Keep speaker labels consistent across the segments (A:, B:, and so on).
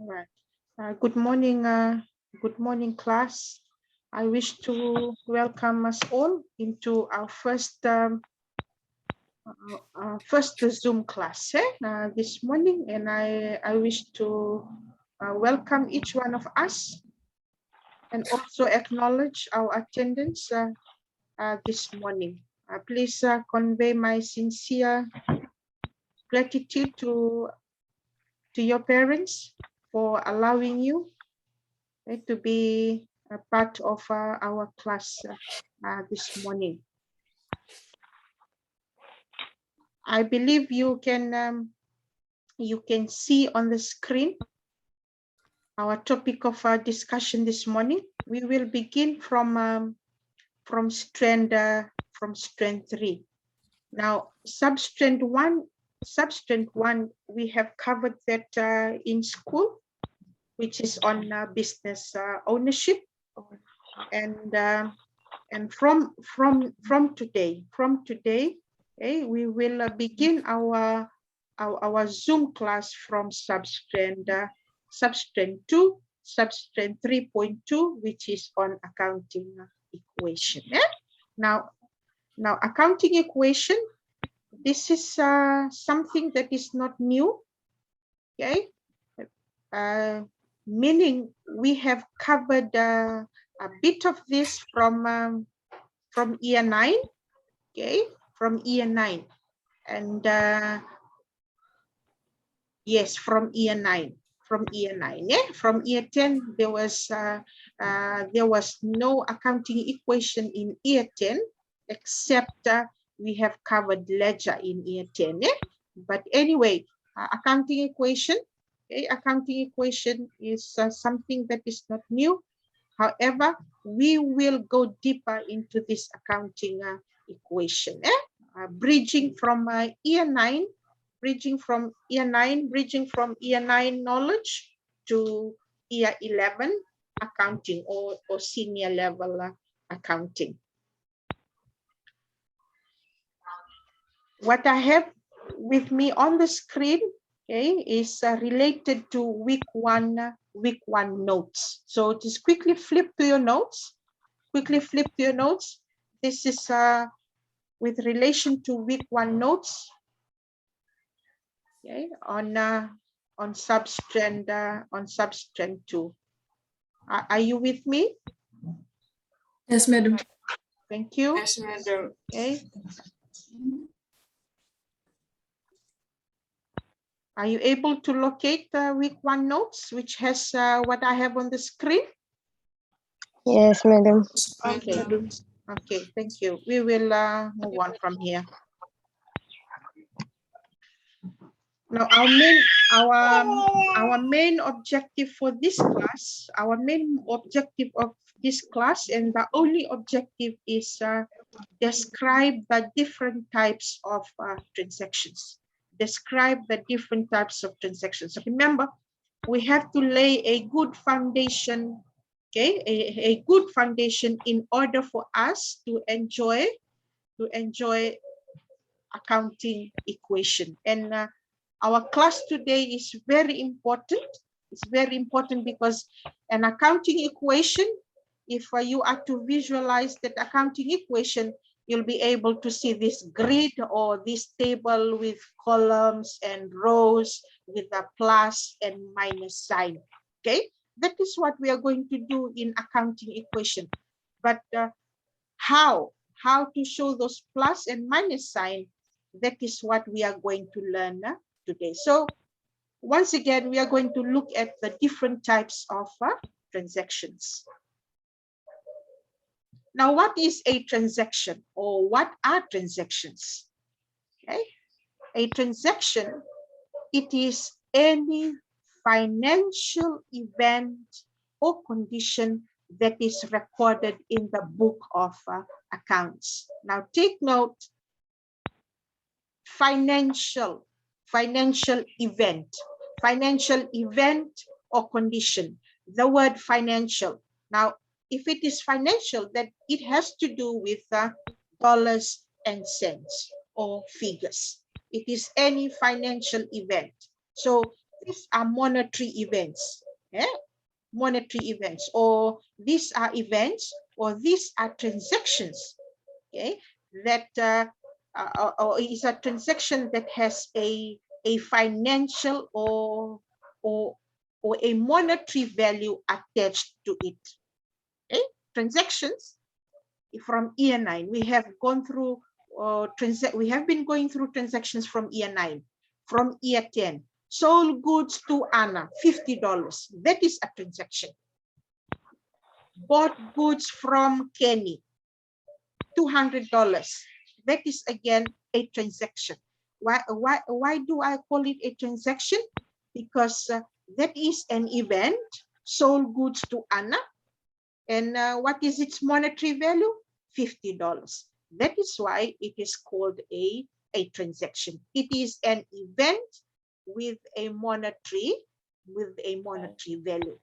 A: Right. Good morning, class. I wish to welcome us all into our first Zoom class this morning, and I wish to welcome each one of us and also acknowledge our attendance this morning. Please convey my sincere gratitude to your parents for allowing you to be a part of our class this morning. I believe you can see on the screen our topic of discussion this morning. We will begin from strand 3. Now, substrand 1, we have covered that in school, which is on business ownership, and from today, we will begin our Zoom class from substrand 2, substrand 3.2, which is on accounting equation. Now accounting equation, this is something that is not new. Okay, meaning we have covered a bit of this from year 9. Okay, from year 9, and yes, from year 9. From year 9, from year 10 there was no accounting equation in year 10, except we have covered ledger in year 10. But anyway, accounting equation, accounting equation is something that is not new. However, we will go deeper into this accounting equation, bridging from year 9. Bridging from year 9 knowledge to year 11 accounting or senior level accounting. What I have with me on the screen, is related to week one notes. So just quickly flip to your notes. This is with relation to week 1 notes. Okay, on substrand 2. Are you with me?
B: Yes, madam.
A: Thank you.
B: Yes, madam.
A: Okay. Are you able to locate the week 1 notes, which has what I have on the screen?
C: Yes, madam.
A: Okay. Okay, thank you. We will move on from here. Now, our main objective for this class, and the only objective is describe the different types of transactions. Describe the different types of transactions. So remember, we have to lay a good foundation, okay, a good foundation in order for us to enjoy accounting equation. And our class today is very important. It's very important because an accounting equation, if you are to visualize that accounting equation, you'll be able to see this grid or this table with columns and rows with a plus and minus sign. Okay, that is what we are going to do in accounting equation. But how to show those plus and minus sign, that is what we are going to learn today. So once again, we are going to look at the different types of transactions. Now, what is a transaction, or what are transactions? Okay, a transaction, it is any financial event or condition that is recorded in the book of accounts. Now, take note, financial event or condition. The word financial. Now, if it is financial, that it has to do with dollars and cents or figures. It is any financial event. So these are monetary events. Yeah? Monetary events, or these are events, or these are transactions. Okay, that or is a transaction that has a financial or a monetary value attached to it. Okay, transactions from year 9. We have gone through we have been going through transactions from year 9. From year 10, sold goods to Anna, $50. That is a transaction. Bought goods from Kenny, $200. That is again a transaction. Why do I call it a transaction? Because that is an event. Sold goods to Anna, and what is its monetary value? $50. That is why it is called a transaction. It is an event with a monetary value.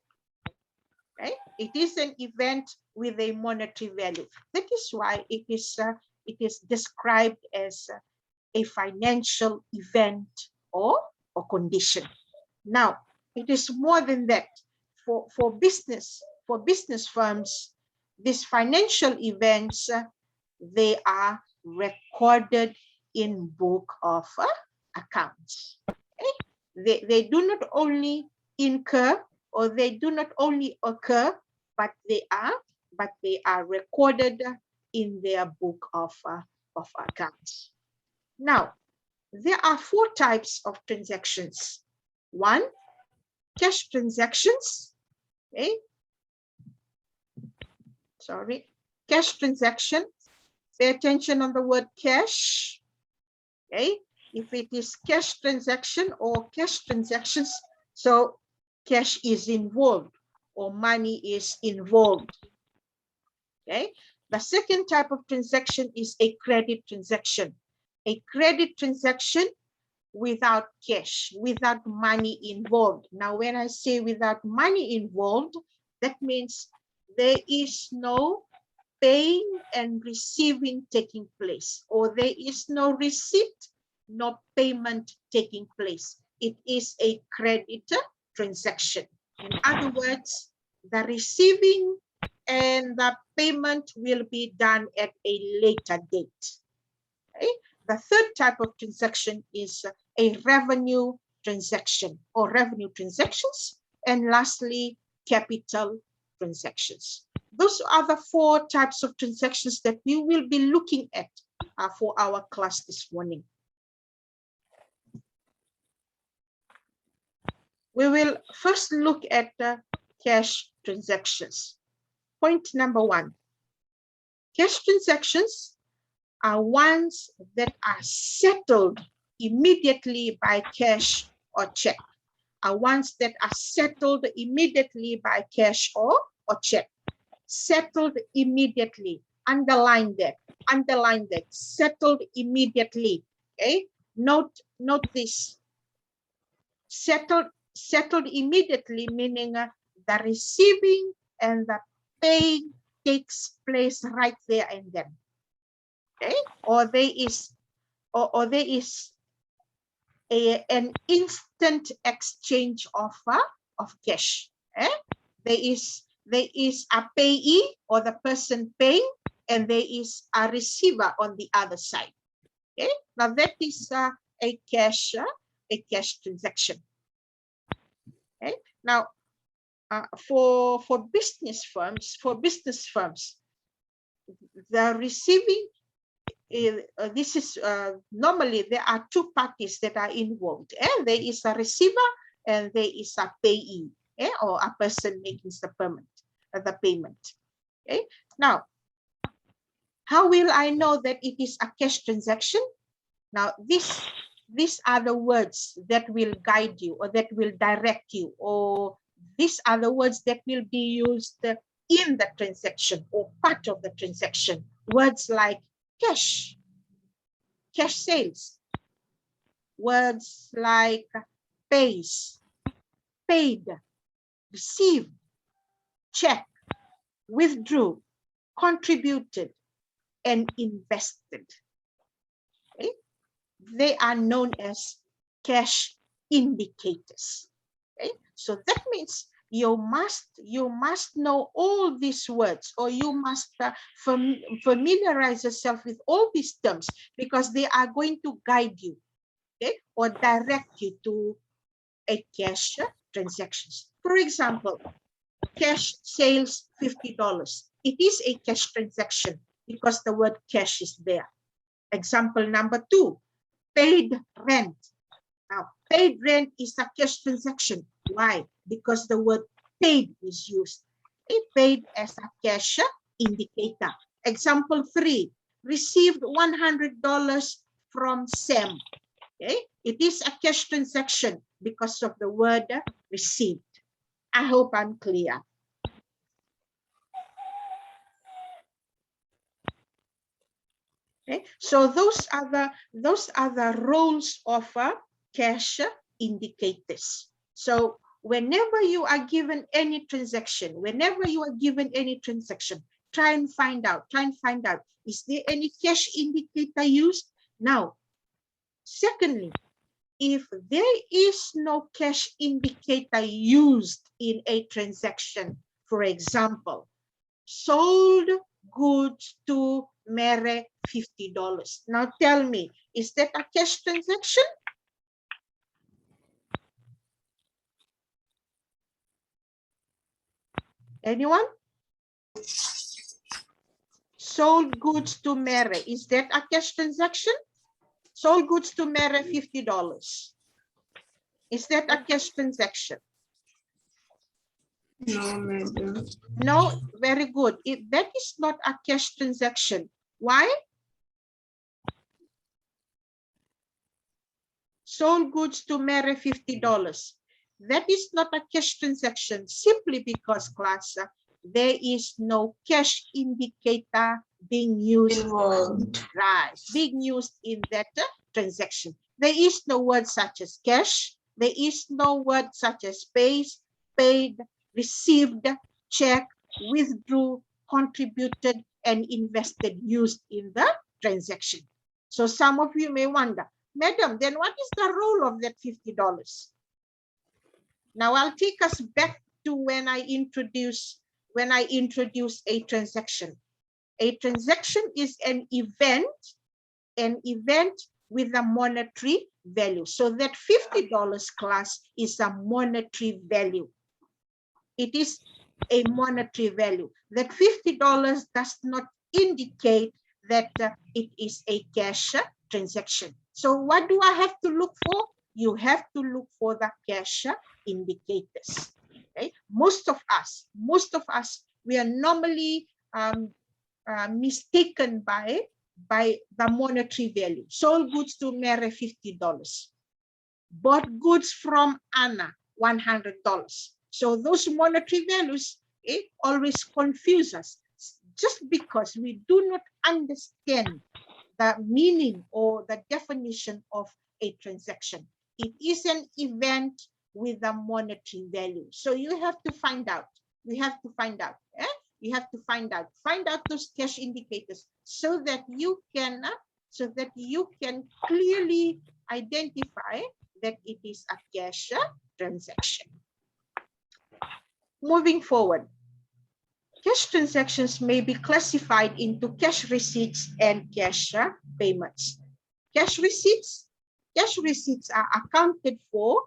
A: Right? It is an event with a monetary value. That is why it is described as a financial event or condition. Now, it is more than that. For business firms, these financial events, they are recorded in book of accounts. Okay? They do not only incur, or they do not only occur, but they are recorded in their book of accounts. Now, there are 4 types of transactions. 1, cash transactions. Okay. Sorry, cash transaction. Pay attention on the word cash. Okay. If it is cash transaction or cash transactions, so cash is involved or money is involved. Okay. The second type of transaction is a credit transaction. A credit transaction without cash, without money involved. Now, when I say without money involved, that means there is no paying and receiving taking place, or there is no receipt, no payment taking place. It is a credit transaction. In other words, the receiving and the payment will be done at a later date. Okay? The third type of transaction is a revenue transaction or revenue transactions. And lastly, capital transactions. Those are the 4 types of transactions that we will be looking at for our class this morning. We will first look at cash transactions. Point number 1. Cash transactions are ones that are settled immediately by cash or check. Are ones that are settled immediately by cash or check. Settled immediately. Underline that. Underline that. Settled immediately. Okay. Note this. Settled immediately, meaning the receiving and the paying takes place right there and then. Okay. Or there is an instant exchange of cash. There is a payee or the person paying, and there is a receiver on the other side. Okay, now that is a cash transaction. Okay, now for business firms, the receiving. This is normally there are 2 parties that are involved. There is a receiver and there is a payee, or a person making the payment. Okay. Now, how will I know that it is a cash transaction? Now, these are the words that will guide you, or that will direct you, or these are the words that will be used in the transaction or part of the transaction. Words like cash, cash sales. Words like pays, paid, received, check, withdrew, contributed, and invested. Okay? They are known as cash indicators. Okay, so that means you must know all these words, or you must familiarize yourself with all these terms, because they are going to guide you, okay, or direct you to a cash transactions. For example, cash sales $50. It is a cash transaction because the word cash is there. Example number 2, paid rent. Now, paid rent is a cash transaction. Why? Because the word paid is used. It paid as a cash indicator. Example 3, received $100 from Sam. Okay, it is a cash transaction because of the word received. I hope I'm clear. Okay, so those are the roles of cash indicators. So whenever you are given any transaction, try and find out, is there any cash indicator used? Now, secondly, if there is no cash indicator used in a transaction, for example, sold goods to Mary $50. Now tell me, is that a cash transaction? Anyone? Sold goods to Mary, is that a cash transaction? Sold goods to Mary $50. Is that a cash transaction?
B: No, madam.
A: No, very good. If that is not a cash transaction, why? Sold goods to Mary $50. That is not a cash transaction simply because, class, there is no cash indicator being used.
B: Involved.
A: Right, being used in that transaction. There is no word such as cash. There is no word such as paid, received, check, withdrew, contributed, and invested used in the transaction. So some of you may wonder, madam, then what is the role of that $50? Now I'll take us back to when I introduce a transaction. A transaction is an event with a monetary value. So that $50 class is a monetary value. It is a monetary value. That $50 does not indicate that it is a cash transaction. So what do I have to look for? You have to look for the cash indicators. Okay? Most of us, we are normally mistaken by the monetary value. Sold goods to Mary $50. Bought goods from Anna $100. So those monetary values always confuse us, just because we do not understand the meaning or the definition of a transaction. It is an event with a monetary value. So you have to find out. You have to find out those cash indicators so that you can clearly identify that it is a cash transaction. Moving forward, cash transactions may be classified into cash receipts and cash payments. Cash receipts are accounted for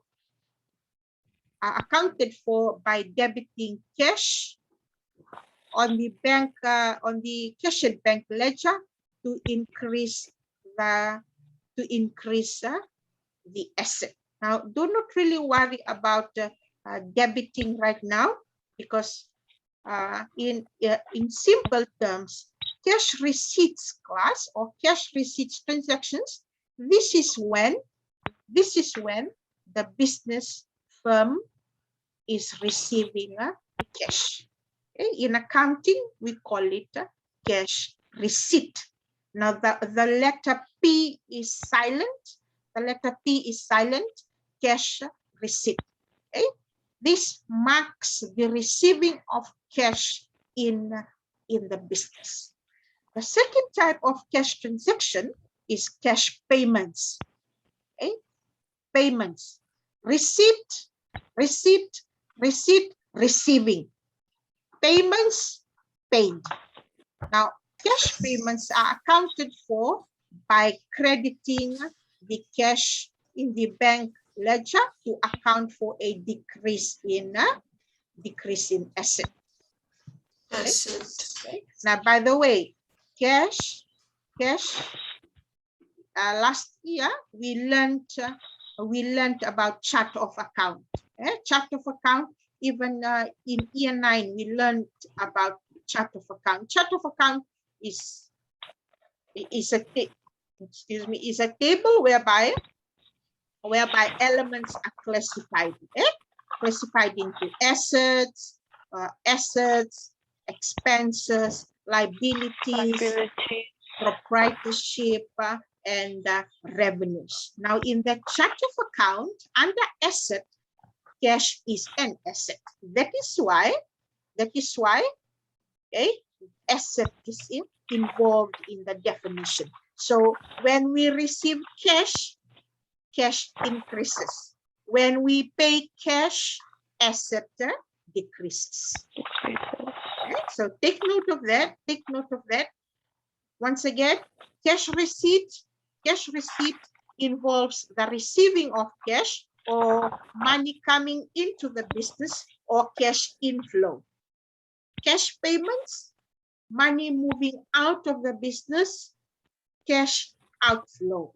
A: by debiting cash on the cash and bank ledger to increase the asset. Now, do not really worry about debiting right now, because in simple terms, cash receipts class or cash receipts transactions, this is when the business firm is receiving cash. Okay? In accounting, we call it cash receipt. Now the letter P is silent. Cash receipt. Okay? This marks the receiving of cash in the business. The second type of cash transaction is cash payments. Okay? Payments. receipt, receiving. Payments, paid. Now, cash payments are accounted for by crediting the cash in the bank ledger to account for a decrease in asset. Okay. Now, by the way, cash. Last year we learned about chart of account. Chart of account. Even in year 9 we learned about chart of account. Chart of account is a table whereby elements are classified. Classified into assets, expenses, liabilities, proprietorship, and revenues. Now, in the chart of account, under asset, cash is an asset. That is why asset is involved in the definition. So when we receive cash, cash increases. When we pay cash, asset decreases. Okay, so take note of that. Once again, cash receipt involves the receiving of cash or money coming into the business or cash inflow. Cash payments, money moving out of the business, cash outflow.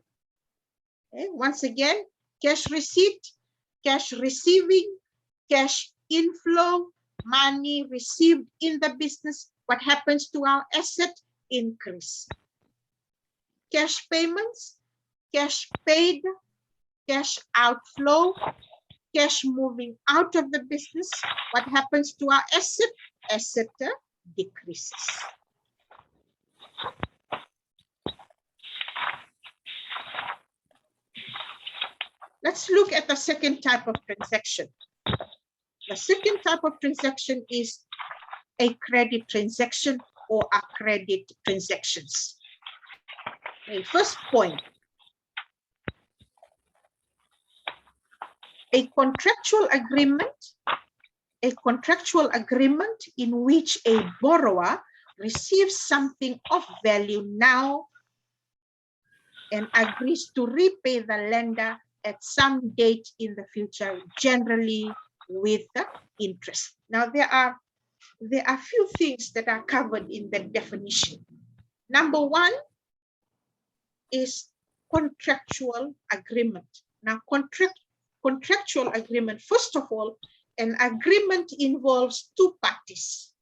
A: Okay. Once again, cash receipt, cash receiving, cash inflow, money received in the business. What happens to our asset? Increase. Cash payments, cash paid, cash outflow, cash moving out of the business. What happens to our asset? Asset decreases. Let's look at the second type of transaction. The second type of transaction is a credit transaction or a credit transactions. Okay, first point. A contractual agreement in which a borrower receives something of value now and agrees to repay the lender at some date in the future, generally with interest. Now, there are few things that are covered in the definition. Number one is contractual agreement. Now, contractual agreement, first of all, an agreement involves two parties.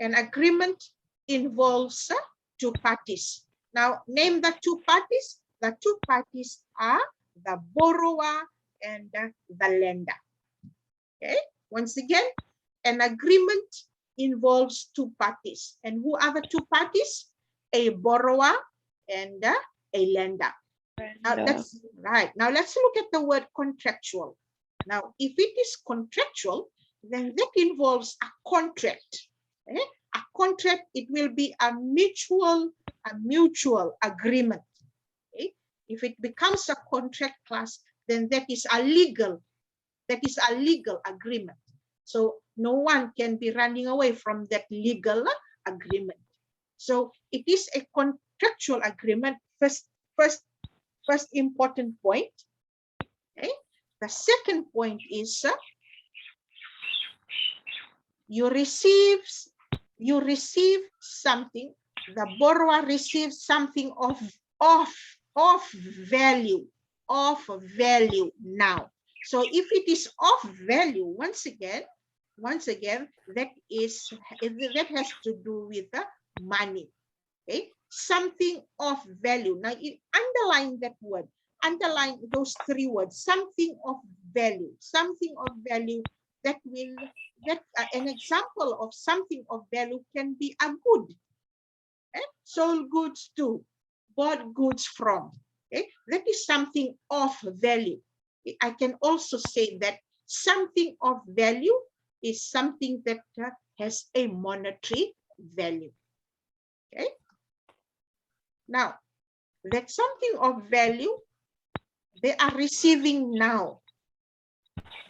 A: An agreement involves two parties. Now, name the two parties. The two parties are the borrower and the lender. Okay. Once again, an agreement involves two parties. And who are the two parties? A borrower and a lender. Now, that's right. Now, let's look at the word contractual. Now, if it is contractual, then that involves a contract. Okay? A contract, it will be a mutual agreement. Okay? If it becomes a contract class, then that is a legal agreement. So no one can be running away from that legal agreement. So it is a contractual agreement. First important point. Okay. The second point is you receive something. The borrower receives something of value now. So if it is of value, once again, that has to do with the money. Okay, something of value. Now, underline that word. Underline those three words. Something of value. Something of value that will. An example of something of value can be a good. Okay? Sold goods to, bought goods from. Okay? That is something of value. I can also say that something of value is something that has a monetary value. Okay. Now, that something of value they are receiving now.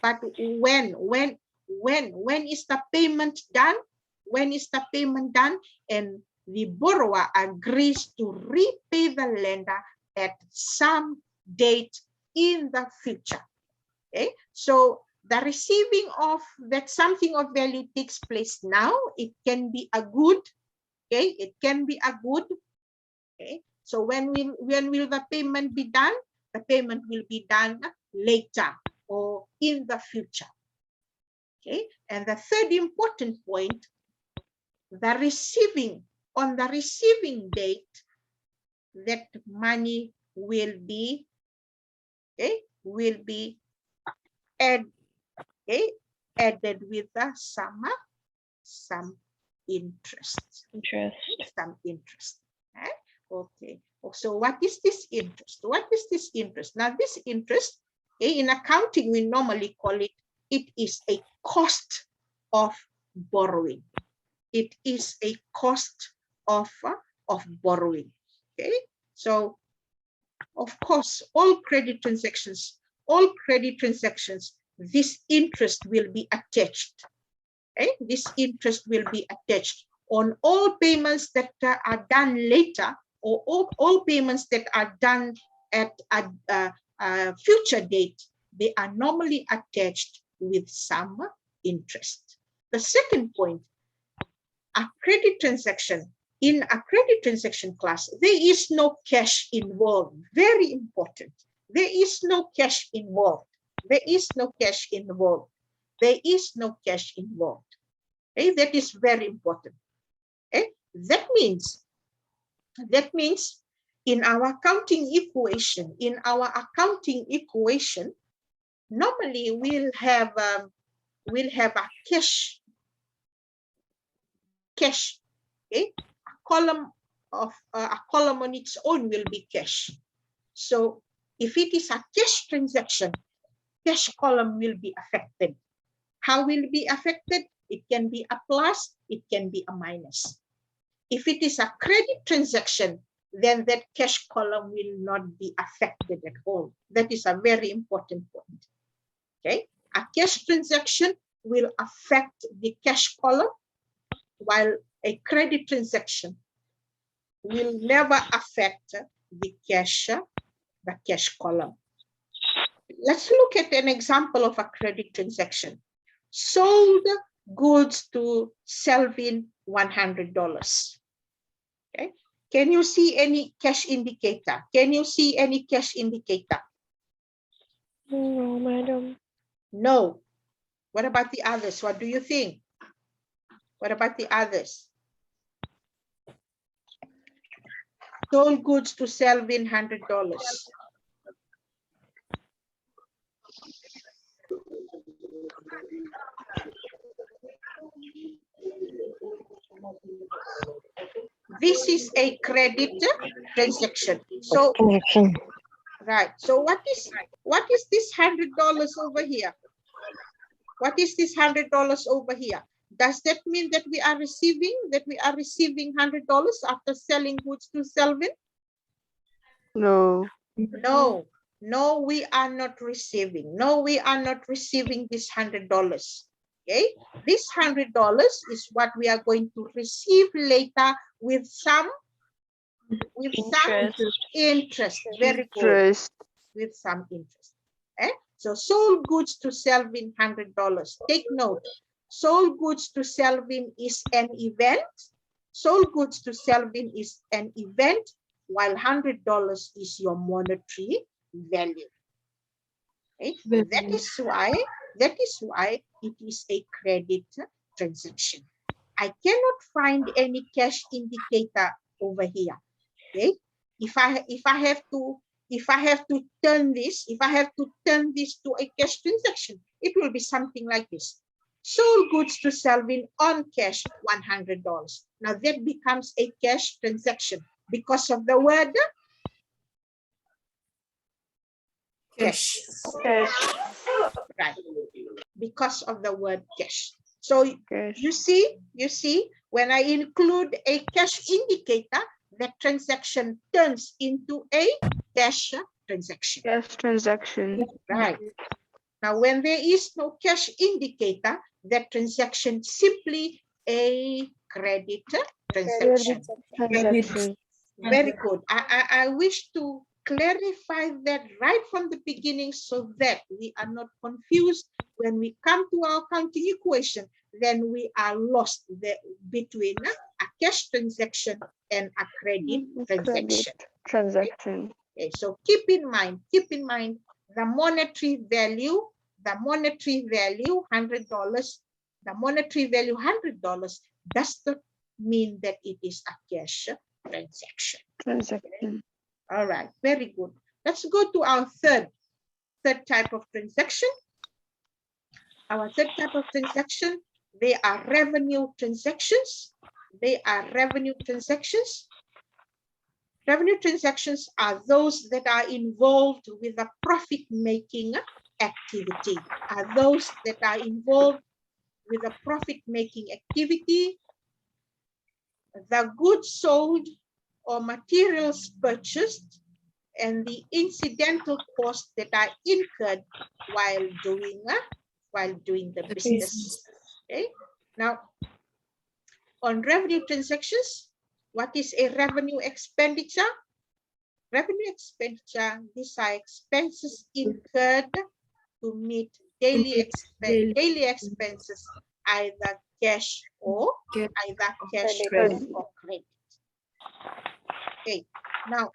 A: But when is the payment done? When is the payment done? And the borrower agrees to repay the lender at some date in the future. Okay, so the receiving of that something of value takes place now. It can be a good. Okay, it can be a good. Okay, so when will the payment be done? The payment will be done later or in the future. Okay, and the third important point, the receiving, on the receiving date, that money will be, okay, will be added with some interest. Some interest. Okay. So what is this interest? What is this interest? Now this interest, in accounting, we normally call it, it is a cost of borrowing. It is a cost of borrowing. Okay. So of course, all credit transactions, this interest will be attached. Okay? This interest will be attached on all payments that are done later, or all payments that are done at a future date. They are normally attached with some interest. The second point, a credit transaction. In a credit transaction class, there is no cash involved. Very important. There is no cash involved. There is no cash involved. There is no cash involved. Okay, that is very important. Okay? That means in our accounting equation, normally we'll have a cash. Okay? A column on its own will be cash. So if it is a cash transaction, cash column will be affected. How will it be affected? It can be a plus, it can be a minus. If it is a credit transaction, then that cash column will not be affected at all. That is a very important point. Okay, a cash transaction will affect the cash column, while a credit transaction will never affect the cash column. Let's look at an example of a credit transaction. Sold goods to Selvin, $100. Okay. Can you see any cash indicator? Can you see any cash indicator?
C: No, madam.
A: No. What about the others? What do you think? What about the others? Sold goods to Selvin, $100. This is a credit transaction. So, right. So what is this $100 over here? What is this $100 over here? Does that mean that we are receiving $100 after selling goods to Selvin?
C: No.
A: No. No, we are not receiving. No, we are not receiving this $100. Okay, this $100 is what we are going to receive later with some interest. Very good. With some interest. Okay? So sold goods to Selvin, $100. Take note. Sold goods to Selvin is an event. Sold goods to Selvin is an event, while $100 is your monetary value. Okay? That is why it is a credit transaction. I cannot find any cash indicator over here. Okay? If I have to turn this to a cash transaction, it will be something like this. Sold goods to Selvin on cash, $100. Now that becomes a cash transaction because of the word cash. Right. Because of the word cash. So you see, when I include a cash indicator, the transaction turns into a cash transaction.
C: Cash transaction.
A: Right. Now, when there is no cash indicator, that transaction simply a credit transaction.
C: Transaction.
A: Very good. I wish to clarify that right from the beginning so that we are not confused when we come to our accounting equation. Then we are lost between a cash transaction and a credit transaction.
C: Transaction.
A: Okay, so keep in mind the monetary value $100, the monetary value $100 does not mean that it is a cash transaction.
C: Transaction.
A: All right, very good. Let's go to our third type of transaction. Our third type of transaction, they are revenue transactions. They are revenue transactions. Revenue transactions are those that are involved with a profit-making activity. Are those that are involved with a profit-making activity. The goods sold or materials purchased and the incidental costs that are incurred while doing the business. Okay. Now, on revenue transactions, what is a revenue expenditure? Revenue expenditure, these are expenses incurred to meet daily expenses, either cash or credit. Okay, now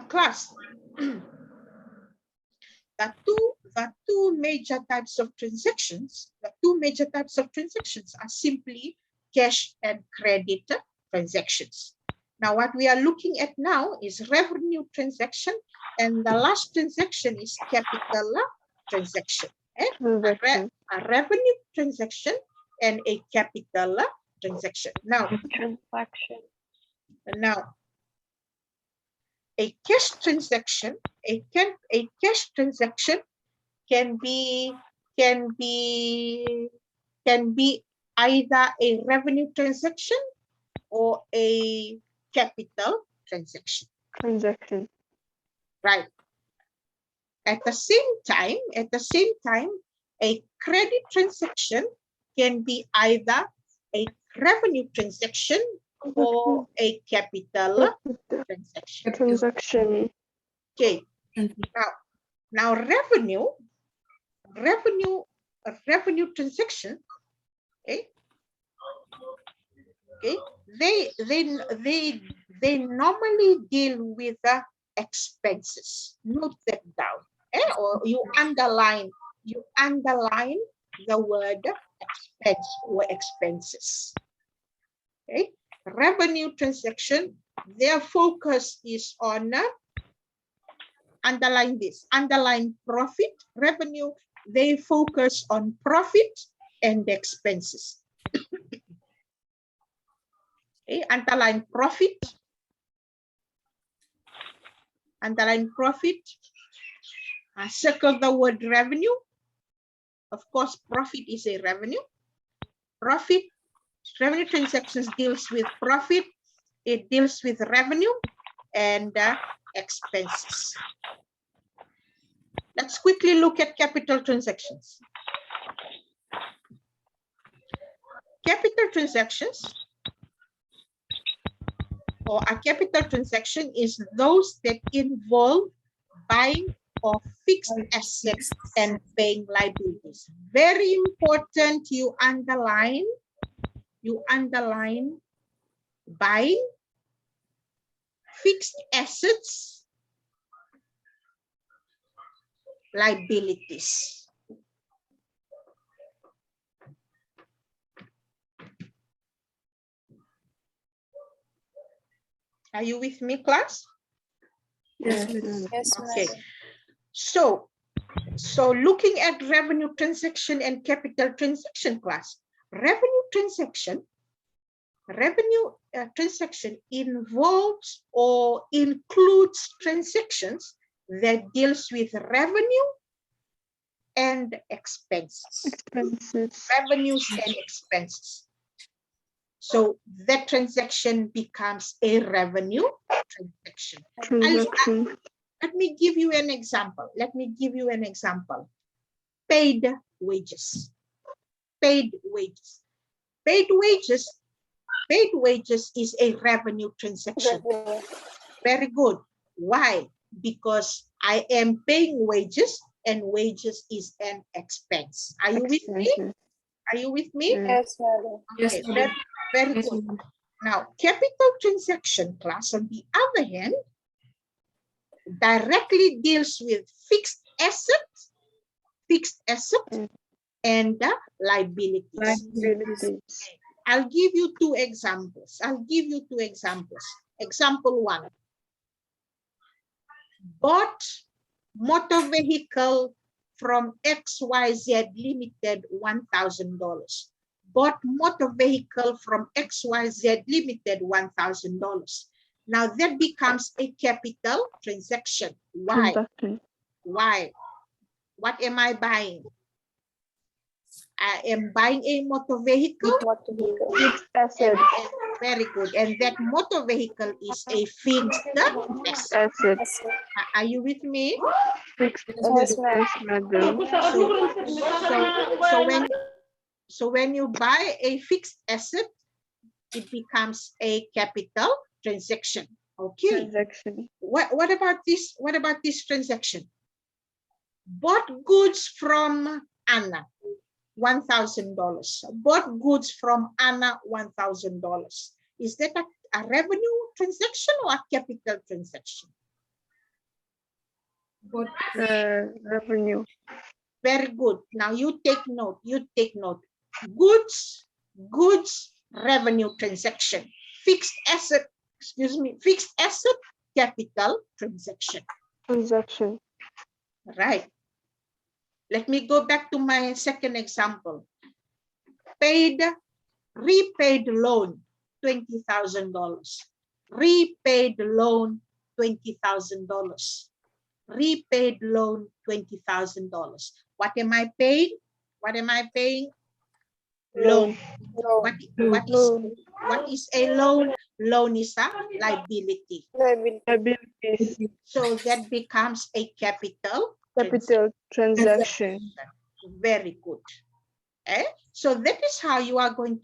A: class, the two major types of transactions, are simply cash and credit transactions. Now, what we are looking at now is revenue transaction, and the last transaction is capital transaction. A revenue transaction and a capital transaction. Now, a cash transaction, can be either a revenue transaction or a capital transaction. Right. At the same time, a credit transaction can be either a revenue transaction or a capital transaction. Okay. Now revenue transaction. Okay. They normally deal with the expenses. Note that down. Or you underline the word expense or expenses. Okay. Revenue transaction, their focus is on underline profit. Revenue, they focus on profit and expenses. Okay, underline profit. Circle the word revenue. Of course, profit is a revenue. Revenue transactions deals with profit. It deals with revenue and expenses. Let's quickly look at capital transactions. Capital transactions, or a capital transaction, is those that involve buying of fixed assets and paying liabilities. Very important, you underline buying fixed assets, liabilities. Are you with me, class?
B: Yes.
A: Okay. So looking at revenue transaction and capital transaction, class. Revenue transaction involves or includes transactions that deals with revenue and expenses. Revenues and expenses. So that transaction becomes a revenue transaction. Let me give you an example. Paid wages. Paid wages. Paid wages is a revenue transaction. Very good. Why? Because I am paying wages, and wages is an expense. Are you with me? Are you with me?
B: Yes, madam.
A: Okay, very good. Now, capital transaction class, on the other hand, directly deals with fixed assets, and liabilities. I'll give you two examples. Example one. Bought motor vehicle from XYZ Limited, $1,000. Bought motor vehicle from XYZ Limited, $1,000. Now that becomes a capital transaction. Why? Why? What am I buying? I am buying a motor vehicle.
C: Fixed asset.
A: Very good. And that motor vehicle is a fixed asset. Are you with me?
C: Fixed asset, madam.
A: So when you buy a fixed asset, it becomes a capital transaction. Okay. What about this? What about this transaction? Bought goods from Anna, $1,000. Bought goods from Anna, $1,000. Is that a revenue transaction or a capital transaction?
C: Revenue.
A: Very good. Now you take note. Goods, revenue transaction. Fixed asset, capital transaction. Right. Let me go back to my second example. Repaid loan, $20,000. Repaid loan, $20,000. Repaid loan, $20,000. What am I paying? Loan. What is a loan? Loan is a liability. So that becomes a capital
C: transaction.
A: Very good. So that is how you are going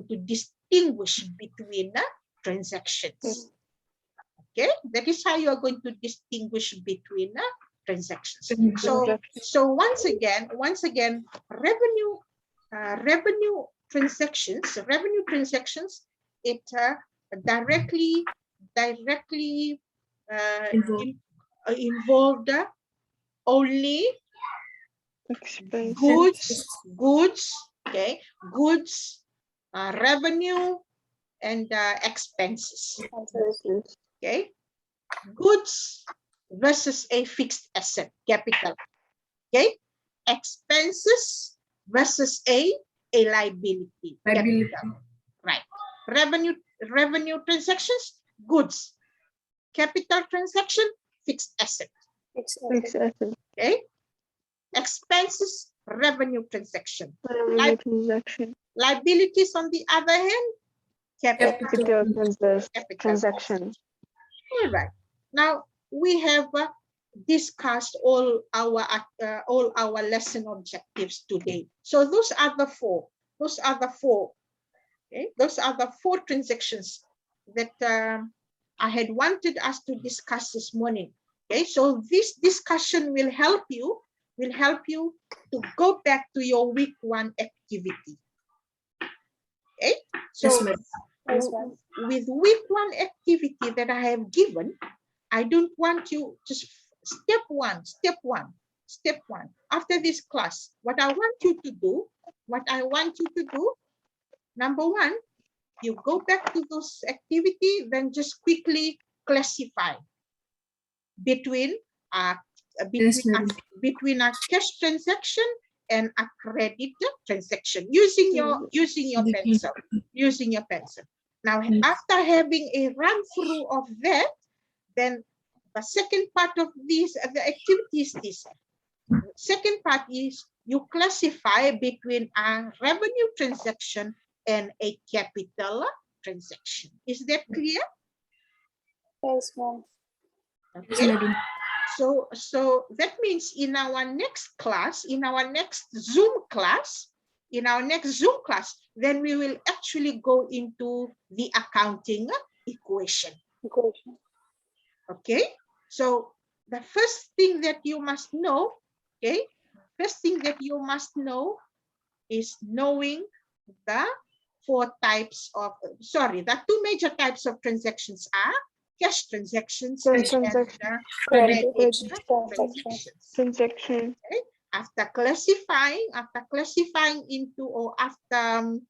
A: to distinguish between transactions. Okay, that is how you are going to distinguish between transactions. So once again, revenue transactions, it directly involved only goods, okay, revenue, and expenses. Okay, goods versus a fixed asset, capital. Okay, expenses versus a liability, capital. Right. Revenue transactions, goods. Capital transaction, fixed asset. Okay. Expenses, revenue transaction. Liabilities, on the other hand, capital transaction. All right. Now we have discussed all our lesson objectives today. So those are the four. Okay, those are the four transactions that I had wanted us to discuss this morning. Okay, so this discussion will help you to go back to your week 1 activity. Okay, so with week 1 activity that I have given, I don't want you to step one. After this class, what I want you to do, number 1, you go back to those activity, then just quickly classify between a cash transaction and a credit transaction using your pencil. Now, after having a run through of that, then the second part of the activity is this. Second part is you classify between a revenue transaction and a capital transaction. Is that clear?
B: Yes, ma'am.
A: Okay. So that means in our next class, in our next Zoom class, then we will actually go into the accounting equation.
B: Equation.
A: Okay. So the first thing that you must know, okay, is knowing the the two major types of transactions are cash transactions
C: Cash
A: and
C: transaction.
A: credit
B: Credit
A: transactions.
C: Transaction.
A: Okay? After classifying into, or after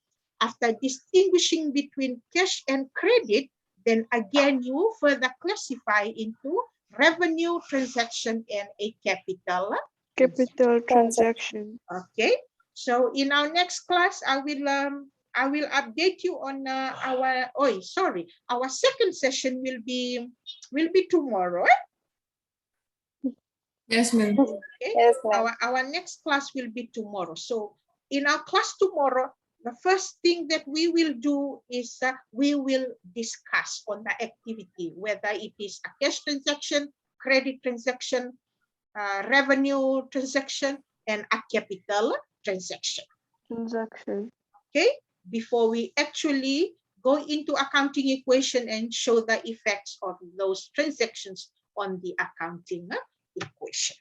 A: distinguishing between cash and credit, then again you further classify into revenue transaction and a capital
C: Transaction.
A: Okay, so in our next class, I will update you on our second session will be tomorrow.
D: Yes, ma'am.
A: Okay,
B: Yes, ma'am.
A: our next class will be tomorrow. So in our class tomorrow, the first thing that we will do is we will discuss on the activity, whether it is a cash transaction, credit transaction, revenue transaction, and a capital transaction. Okay, before we actually go into accounting equation and show the effects of those transactions on the accounting equation.